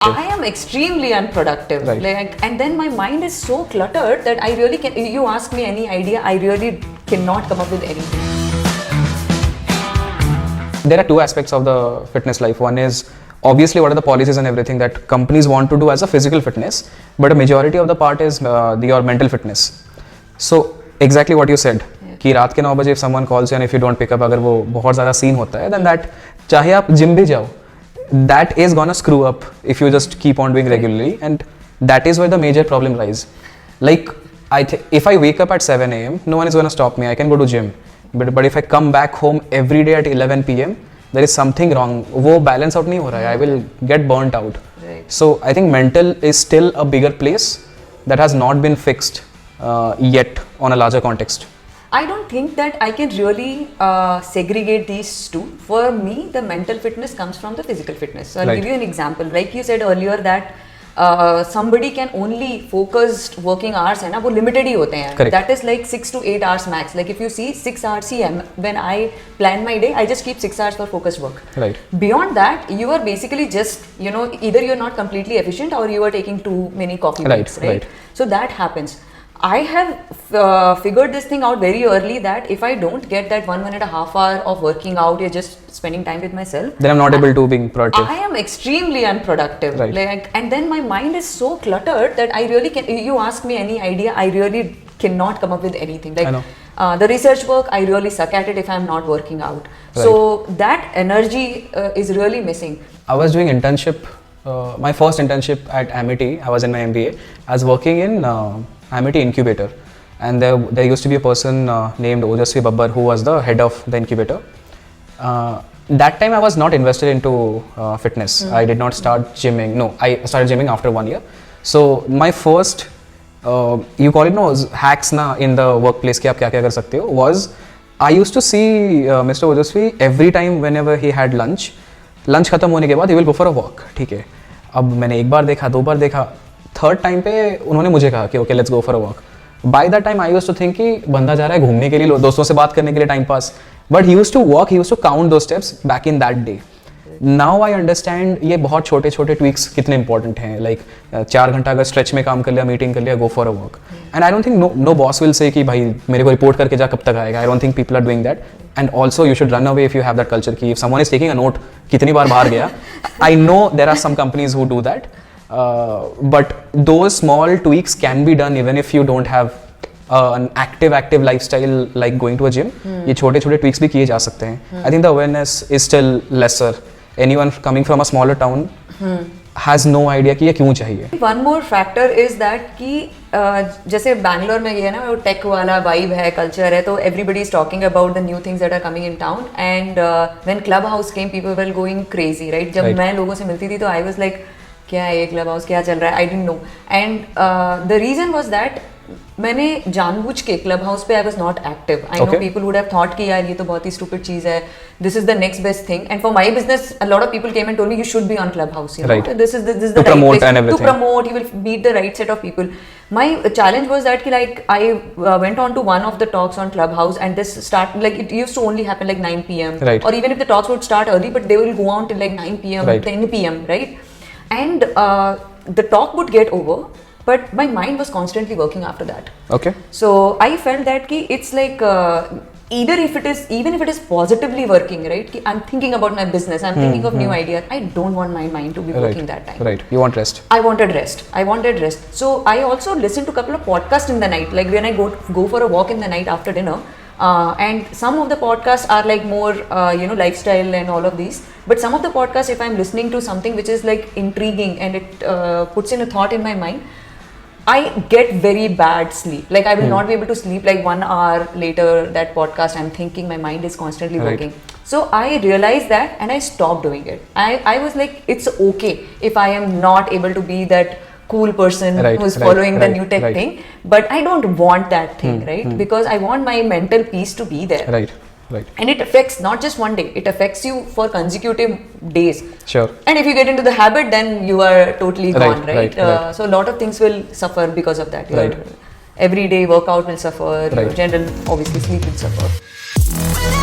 I am extremely unproductive, and then my mind is so cluttered that I really can. You ask me any idea, I really cannot come up with anything. There are two aspects of the fitness life. One is obviously what are the policies and everything that companies want to do as a physical fitness, but a majority of the part is your mental fitness. So exactly what you said. कि रात के 9 बजे if someone calls you and if you don't pick up, अगर वो बहुत ज़्यादा scene होता है, then that चाहे आप जिम भी जाओ, that is gonna screw up if you just keep on doing regularly, and that is where the major problem lies. Like if I wake up at 7 a.m, no one is gonna stop me. I can go to gym, but if I come back home every day at 11 p.m, there is something wrong. वो balance out नहीं हो रहा है. I will get burnt out. So I think mental is still a bigger place that has not been fixed yet on a larger context. I don't think that I can really segregate these two. For me, the mental fitness comes from the physical fitness. So I'll give you an example. Like you said earlier that somebody can only focused working hours है ना वो limited ही होते हैं. Correct. That is like 6 to 8 hours max. Like if you see 6 hours when I plan my day, I just keep 6 hours for focused work. Right. Beyond that, you are basically just either you're not completely efficient or you are taking too many coffee breaks. Right. So that happens. I have figured this thing out very early that if I don't get that 1.5 hour of working out, you're just spending time with myself, then I'm not able to be productive. I am extremely unproductive. And then my mind is so cluttered that I really can. You ask me any idea, I really cannot come up with anything. I know. The research work, I really suck at it if I'm not working out. Right. So that energy is really missing. I was doing internship, my first internship at Amity. I was in my MBA. I was working in Amity incubator, and there used to be a person named Ojasvi Babbar who was the head of the incubator. That time I was not invested into fitness. I did not start gymming. No, I started gymming after 1 year. So my first you call it hacks na in the workplace कि आप क्या क्या कर सकते हो was I used to see Mr. Ojasvi every time whenever he had lunch खत्म होने के बाद he will go for a walk. ठीक है, अब मैंने एक बार देखा, 2 बार देखा, थर्ड टाइम पे उन्होंने मुझे कहा कि okay let's go for a walk. By that time I used to think कि बंदा जा रहा है घूमने के लिए, दोस्तों से बात करने के लिए, time pass, but he used to walk, he used to count दो steps back in that day. Now I understand ये बहुत छोटे छोटे ट्विक्स कितने इंपॉर्टेंट हैं. लाइक 4 घंटा अगर स्ट्रेच में काम कर लिया, मीटिंग कर लिया, go for a walk. And I don't think no boss will say कि भाई मेरे को रिपोर्ट करके जा, कब तक आएगा. I don't think people are doing that. And also you should run away if you have that culture कि if someone is taking a note कितनी बार बाहर गया. I know there are some companies who do that. But those small tweaks can be done even if you don't have an active lifestyle like going to a gym. ये छोटे छोटे tweaks भी किए जा सकते हैं. I think the awareness is still lesser. Anyone coming from a smaller town has no idea कि ये क्यों चाहिए. One more factor is that कि जैसे बैंगलोर में ये है ना वो टेक वाला वाइब है, कल्चर है, तो everybody is talking about the new things that are coming in town, and when Clubhouse came people were going crazy, right? जब मैं लोगों से मिलती थी तो I was like क्या है ये क्लब हाउस, क्या चल रहा है, I didn't know. And the reason was that मैंने जानबूझ के क्लब हाउस पे I was not active. I know people would have thought कि यार ये तो बहुत ही स्टूपिड चीज है, this is the next best thing. And for my business a lot of people came and told me you should be on Clubhouse, you know, this is the right place to promote, you will meet the right set of people. My challenge was that like I went on to one of the talks on Clubhouse, and this started like it used to only happen like 9 p.m. or even if the talks would start early, but they will go on till like 9 p.m. 10 p.m. right? And the talk would get over, but my mind was constantly working after that. Okay. So I felt that ki it's like even if it is positively working, right? Ki I'm thinking about my business, I'm thinking of new ideas. I don't want my mind to be working that time. Right. You want rest. I wanted rest. So I also listened to a couple of podcasts in the night, like when I go for a walk in the night after dinner. And some of the podcasts are like more lifestyle and all of these, but some of the podcasts, if I'm listening to something which is like intriguing and it puts in a thought in my mind, I get very bad sleep. Like I will not be able to sleep like 1 hour later that podcast. I'm thinking, my mind is constantly working. So I realized that and I stopped doing it. I was like, it's okay if I am not able to be that cool person who's following the new tech thing, but I don't want that thing, because I want my mental peace to be there. Right. And it affects not just one day, it affects you for consecutive days. Sure. And if you get into the habit, then you are totally gone, right? So a lot of things will suffer because of that. Your everyday workout will suffer, your general obviously sleep will suffer.